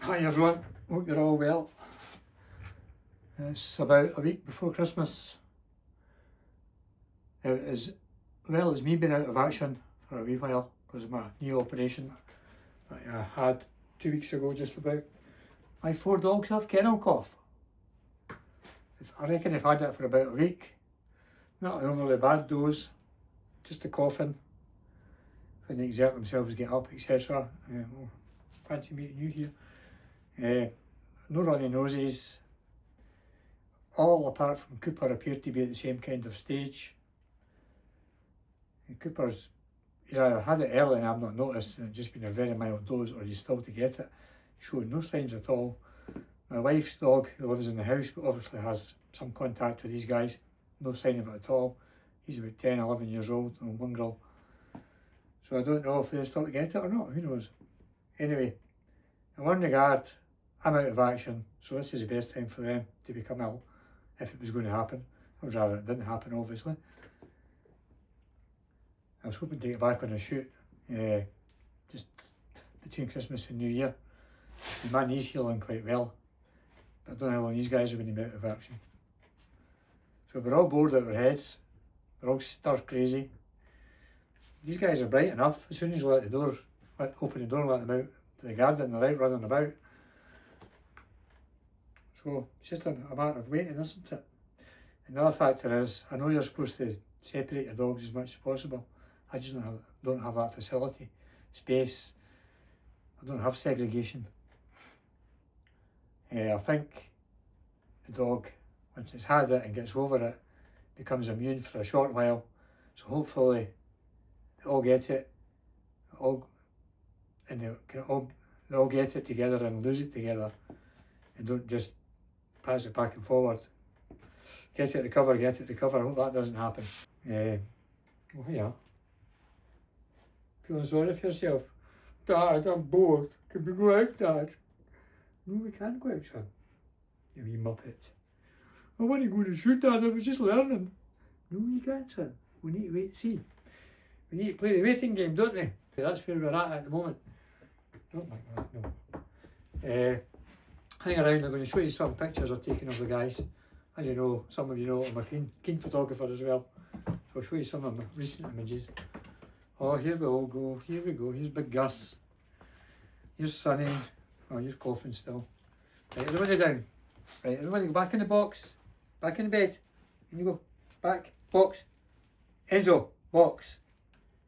Hi everyone, hope you're all well. It's about a week before Christmas. As well as me being out of action for a wee while because of my knee operation that I had 2 weeks ago just about. My 4 dogs have kennel cough. I reckon they've had it for about a week. Not an overly bad dose, just the coughing when they exert themselves, get up, etc. Well, fancy meeting you here. No runny noses. All apart from Cooper appear to be at the same kind of stage. And Cooper's, he's either had it early and I've not noticed and it's just been a very mild dose, or he's still to get it. He's showing no signs at all. My wife's dog, who lives in the house but obviously has some contact with these guys, no sign of it at all. He's about 10, 11 years old, a mongrel. So I don't know if they're still to get it or not, who knows. Anyway, in one regard, I'm out of action, so this is the best time for them to become ill, if it was going to happen. I would rather it didn't happen, obviously. I was hoping to get back on a shoot, just between Christmas and New Year. And my knee's healing quite well, but I don't know how long these guys are going to be out of action. So we're all bored out of our heads, we're all stir crazy. These guys are bright enough. As soon as you open the door and let them out to the garden, they're out running about. So it's just a matter of waiting, isn't it? Another factor is, I know you're supposed to separate your dogs as much as possible. I just don't have that facility, space. I don't have segregation. I think the dog, once it's had it and gets over it, becomes immune for a short while. So hopefully they all get it, and they all get it together and lose it together, and don't just pass it back and forward. Get it, recover, get it, recover. I hope that doesn't happen. Oh yeah. Feeling sorry for yourself? Dad, I'm bored. Can we go out, Dad? No, we can't go out, son. You wee muppet. I want to go to shoot, Dad. I was just learning. No, you can't, son. We need to wait and see. We need to play the waiting game, don't we? That's where we're at the moment. Don't like that, no. Hang around, I'm going to show you some pictures I've taken of the guys. As you know, some of you know I'm a keen photographer as well. So I'll show you some of my recent images. Oh, here we all go, here we go. Here's Big Gus. Here's Sonny. Oh, here's coughing still. Right, everybody down. Right, everybody go back in the box. Back in the bed. Here you go. Back. Box. Enzo. Box.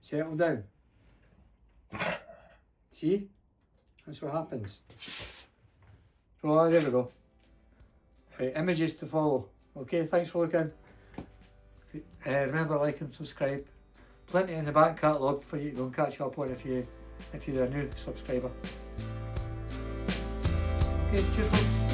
Settle down. See? That's what happens. So there we go. Right, images to follow. Okay, thanks for looking. Remember, like and subscribe. Plenty in the back catalogue for you to go and catch up on if you're a new subscriber. Okay, cheers folks.